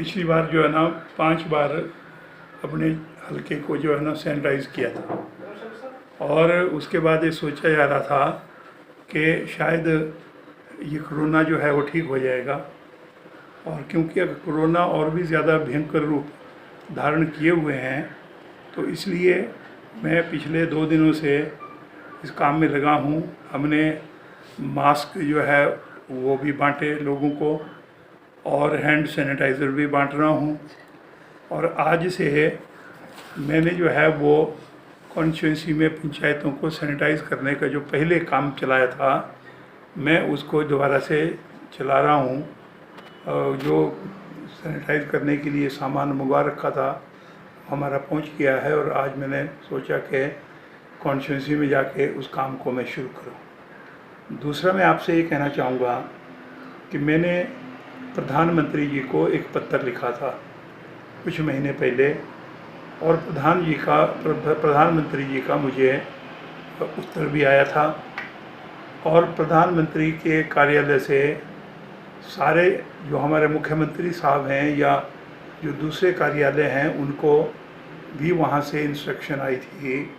पिछली बार जो है ना 5 बार अपने हलके को जो है ना सैनिटाइज किया था और उसके बाद ये सोचा जा रहा था कि शायद ये कोरोना जो है वो ठीक हो जाएगा। और क्योंकि अब कोरोना और भी ज़्यादा भयंकर रूप धारण किए हुए हैं तो इसलिए मैं पिछले 2 दिनों से इस काम में लगा हूँ। हमने मास्क जो है वो भी बांटे लोगों को और हैंड सैनिटाइज़र भी बांट रहा हूँ। और आज से मैंने जो है वो कॉन्स्टिट्यूंसी में पंचायतों को सैनिटाइज़ करने का जो पहले काम चलाया था मैं उसको दोबारा से चला रहा हूँ। जो सैनिटाइज़ करने के लिए सामान मंगवा रखा था हमारा पहुँच गया है और आज मैंने सोचा कि कॉन्स्टिट्यूंसी में जाके उस काम को मैं शुरू करूँ। दूसरा मैं आपसे ये कहना चाहूँगा कि मैंने प्रधानमंत्री जी को एक पत्र लिखा था कुछ महीने पहले और प्रधानमंत्री जी का मुझे उत्तर भी आया था और प्रधानमंत्री के कार्यालय से सारे जो हमारे मुख्यमंत्री साहब हैं या जो दूसरे कार्यालय हैं उनको भी वहाँ से इंस्ट्रक्शन आई थी।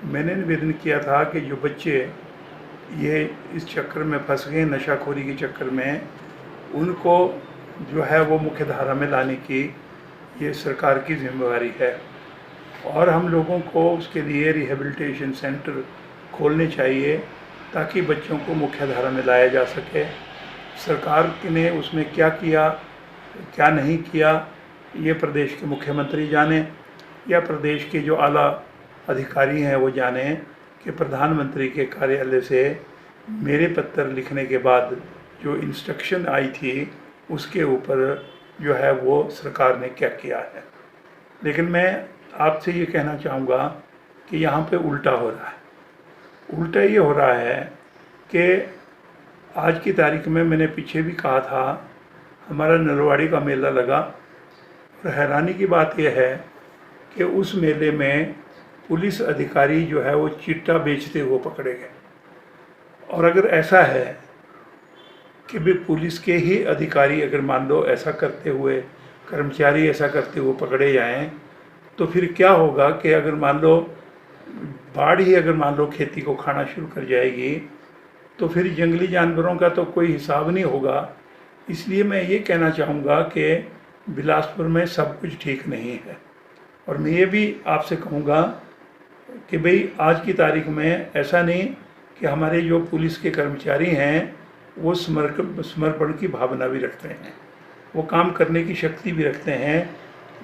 मैंने निवेदन किया था कि जो बच्चे ये इस चक्कर में फंस गए नशाखोरी के चक्कर में उनको जो है वो मुख्य धारा में लाने की ये सरकार की जिम्मेवारी है और हम लोगों को उसके लिए रिहेबिलिटेशन सेंटर खोलने चाहिए ताकि बच्चों को मुख्य धारा में लाया जा सके। सरकार ने उसमें क्या किया क्या नहीं किया ये प्रदेश के मुख्यमंत्री जाने या प्रदेश के जो आला अधिकारी हैं वो जाने कि प्रधानमंत्री के कार्यालय से मेरे पत्र लिखने के बाद जो इंस्ट्रक्शन आई थी उसके ऊपर जो है वो सरकार ने क्या किया है। लेकिन मैं आपसे ये कहना चाहूँगा कि यहाँ पे उल्टा हो रहा है। उल्टा ये हो रहा है कि आज की तारीख में मैंने पीछे भी कहा था हमारा नरवाड़ी का मेला लगा और हैरानी की बात यह है कि उस मेले में पुलिस अधिकारी जो है वो चिट्टा बेचते हुए पकड़े गए। और अगर ऐसा है कि भी पुलिस के ही अधिकारी अगर मान लो ऐसा करते हुए कर्मचारी ऐसा करते हुए पकड़े जाएं तो फिर क्या होगा कि अगर मान लो बाढ़ ही अगर मान लो खेती को खाना शुरू कर जाएगी तो फिर जंगली जानवरों का तो कोई हिसाब नहीं होगा। इसलिए मैं ये कहना चाहूँगा कि बिलासपुर में सब कुछ ठीक नहीं है और मैं ये भी आपसे कहूँगा कि भाई आज की तारीख में ऐसा नहीं कि हमारे जो पुलिस के कर्मचारी हैं वो समर्पण की भावना भी रखते हैं, वो काम करने की शक्ति भी रखते हैं,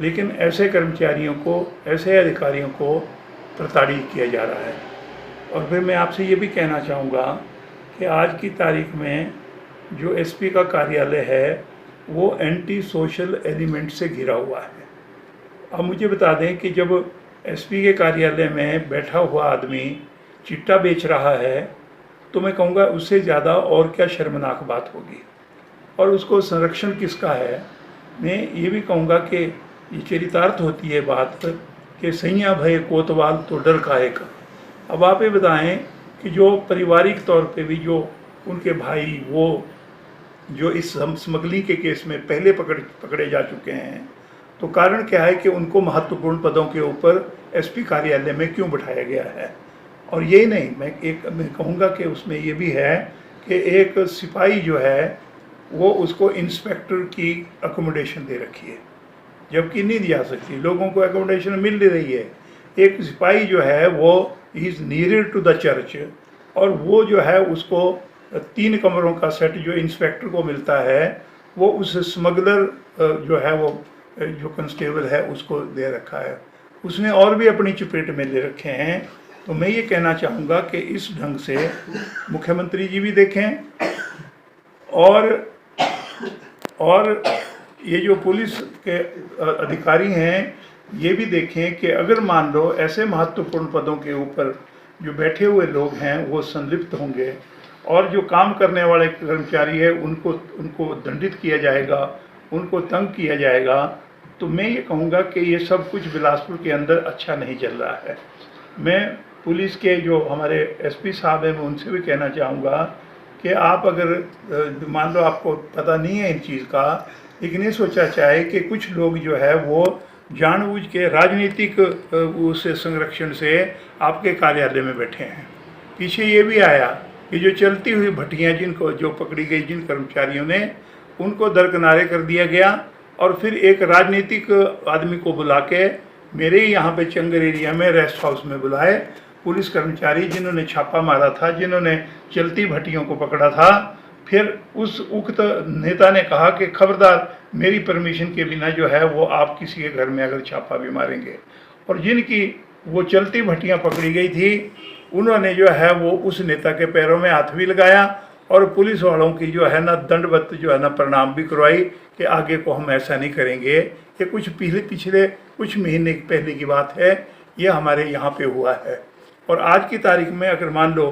लेकिन ऐसे कर्मचारियों को ऐसे अधिकारियों को प्रताड़ित किया जा रहा है। और फिर मैं आपसे ये भी कहना चाहूँगा कि आज की तारीख में जो एसपी का कार्यालय है वो एंटी सोशल एलिमेंट से घिरा हुआ है। अब मुझे बता दें कि जब एसपी के कार्यालय में बैठा हुआ आदमी चिट्टा बेच रहा है तो मैं कहूँगा उससे ज़्यादा और क्या शर्मनाक बात होगी। और उसको संरक्षण किसका है। मैं ये भी कहूँगा कि ये चरितार्थ होती है बात कि सैया भय कोतवाल तो डर काहे का। अब आप ये बताएं कि जो पारिवारिक तौर पे भी जो उनके भाई वो जो इस स्मगलिंग के केस में पहले पकड़े जा चुके हैं तो कारण क्या है कि उनको महत्वपूर्ण पदों के ऊपर एसपी कार्यालय में क्यों बिठाया गया है। और यही नहीं मैं कहूँगा कि उसमें ये भी है कि एक सिपाही जो है वो उसको इंस्पेक्टर की अकोमोडेशन दे रखी है जबकि नहीं दी जा सकती, लोगों को अकोमोडेशन मिल नहीं रही है। एक सिपाही जो है वो is near to the church और वो जो है उसको 3 कमरों का सेट जो इंस्पेक्टर को मिलता है वो उस स्मगलर जो है वो जो कांस्टेबल है उसको दे रखा है। उसने और भी अपनी चपेट में ले रखे हैं। तो मैं ये कहना चाहूँगा कि इस ढंग से मुख्यमंत्री जी भी देखें और ये जो पुलिस के अधिकारी हैं ये भी देखें कि अगर मान लो ऐसे महत्वपूर्ण पदों के ऊपर जो बैठे हुए लोग हैं वो संलिप्त होंगे और जो काम करने वाले कर्मचारी है उनको दंडित किया जाएगा, उनको तंग किया जाएगा, तो मैं ये कहूँगा कि ये सब कुछ बिलासपुर के अंदर अच्छा नहीं चल रहा है। मैं पुलिस के जो हमारे एसपी साहब हैं मैं उनसे भी कहना चाहूँगा कि आप अगर मान लो आपको पता नहीं है इन चीज़ का लेकिन ये सोचा जाए कि कुछ लोग जो है वो जानबूझ के राजनीतिक उस संरक्षण से आपके कार्यालय में बैठे हैं। पीछे ये भी आया कि जो चलती हुई भट्टियाँ जिनको जो पकड़ी गई जिन कर्मचारियों ने, उनको दरकिनारे कर दिया गया और फिर एक राजनीतिक आदमी को बुला के मेरे ही यहाँ पे चंगर एरिया में रेस्ट हाउस में बुलाए पुलिस कर्मचारी जिन्होंने छापा मारा था, जिन्होंने चलती भट्टियों को पकड़ा था। फिर उस उक्त नेता ने कहा कि खबरदार, मेरी परमिशन के बिना जो है वो आप किसी के घर में अगर छापा भी मारेंगे। और जिनकी वो चलती भट्टियाँ पकड़ी गई थी उन्होंने जो है वो उस नेता के पैरों में हाथ भी लगाया और पुलिस वालों की जो है ना दंडवत जो है ना प्रणाम भी करवाई कि आगे को हम ऐसा नहीं करेंगे। ये कुछ पिछले कुछ महीने पहले की बात है, ये हमारे यहाँ पे हुआ है। और आज की तारीख में अगर मान लो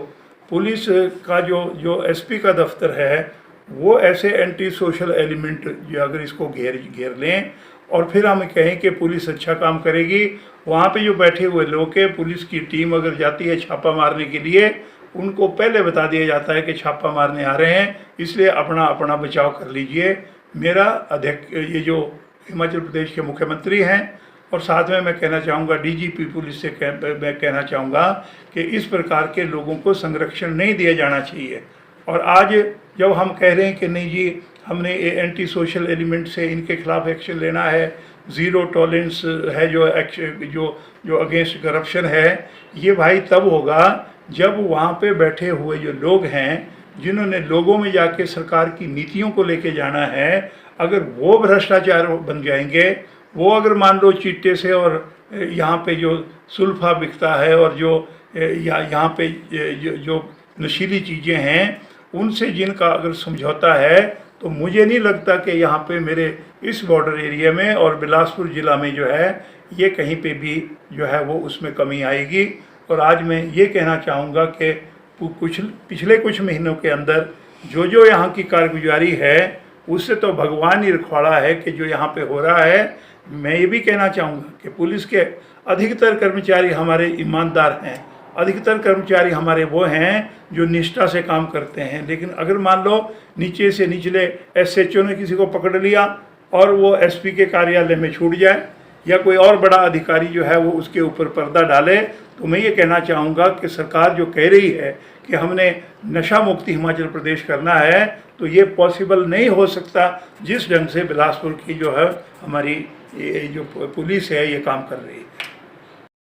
पुलिस का जो एसपी का दफ्तर है वो ऐसे एंटी सोशल एलिमेंट जो अगर इसको घेर लें और फिर हम कहें कि पुलिस अच्छा काम करेगी, वहाँ पे जो बैठे हुए लोग के पुलिस की टीम अगर जाती है छापा मारने के लिए, उनको पहले बता दिया जाता है कि छापा मारने आ रहे हैं, इसलिए अपना बचाव कर लीजिए। मेरा अध्यक्ष ये जो हिमाचल प्रदेश के मुख्यमंत्री हैं और साथ में मैं कहना चाहूँगा डीजीपी पुलिस से मैं कहना चाहूँगा कि इस प्रकार के लोगों को संरक्षण नहीं दिया जाना चाहिए। और आज जब हम कह रहे हैं कि नहीं जी, हमने ये एंटी सोशल एलिमेंट से इनके खिलाफ एक्शन लेना है, ज़ीरो टॉलरेंस है जो अगेंस्ट करप्शन है, ये भाई तब होगा जब वहाँ पे बैठे हुए जो लोग हैं जिन्होंने लोगों में जाके सरकार की नीतियों को लेके जाना है, अगर वो भ्रष्टाचार बन जाएंगे, वो अगर मान लो चिट्टे से और यहाँ पे जो सुल्फा बिकता है और जो यहाँ पे जो नशीली चीज़ें हैं उनसे जिनका अगर समझौता है, तो मुझे नहीं लगता कि यहाँ पे मेरे इस बॉर्डर एरिया में और बिलासपुर ज़िला में जो है ये कहीं पे भी जो है वो उसमें कमी आएगी। और आज मैं ये कहना चाहूँगा कि पिछले कुछ महीनों के अंदर जो यहाँ की कारगुजारी है उससे तो भगवान ही रखवाड़ा है कि जो यहाँ पे हो रहा है। मैं ये भी कहना चाहूँगा कि पुलिस के अधिकतर कर्मचारी हमारे ईमानदार हैं, अधिकतर कर्मचारी हमारे वो हैं जो निष्ठा से काम करते हैं। लेकिन अगर मान लो नीचे से निचले एसएचओ ने किसी को पकड़ लिया और वो एसपी के कार्यालय में छूट जाए या कोई और बड़ा अधिकारी जो है वो उसके ऊपर पर्दा डाले, तो मैं ये कहना चाहूँगा कि सरकार जो कह रही है कि हमने नशा मुक्ति हिमाचल प्रदेश करना है, तो ये पॉसिबल नहीं हो सकता जिस ढंग से बिलासपुर की जो है हमारी ये जो पुलिस है ये काम कर रही है।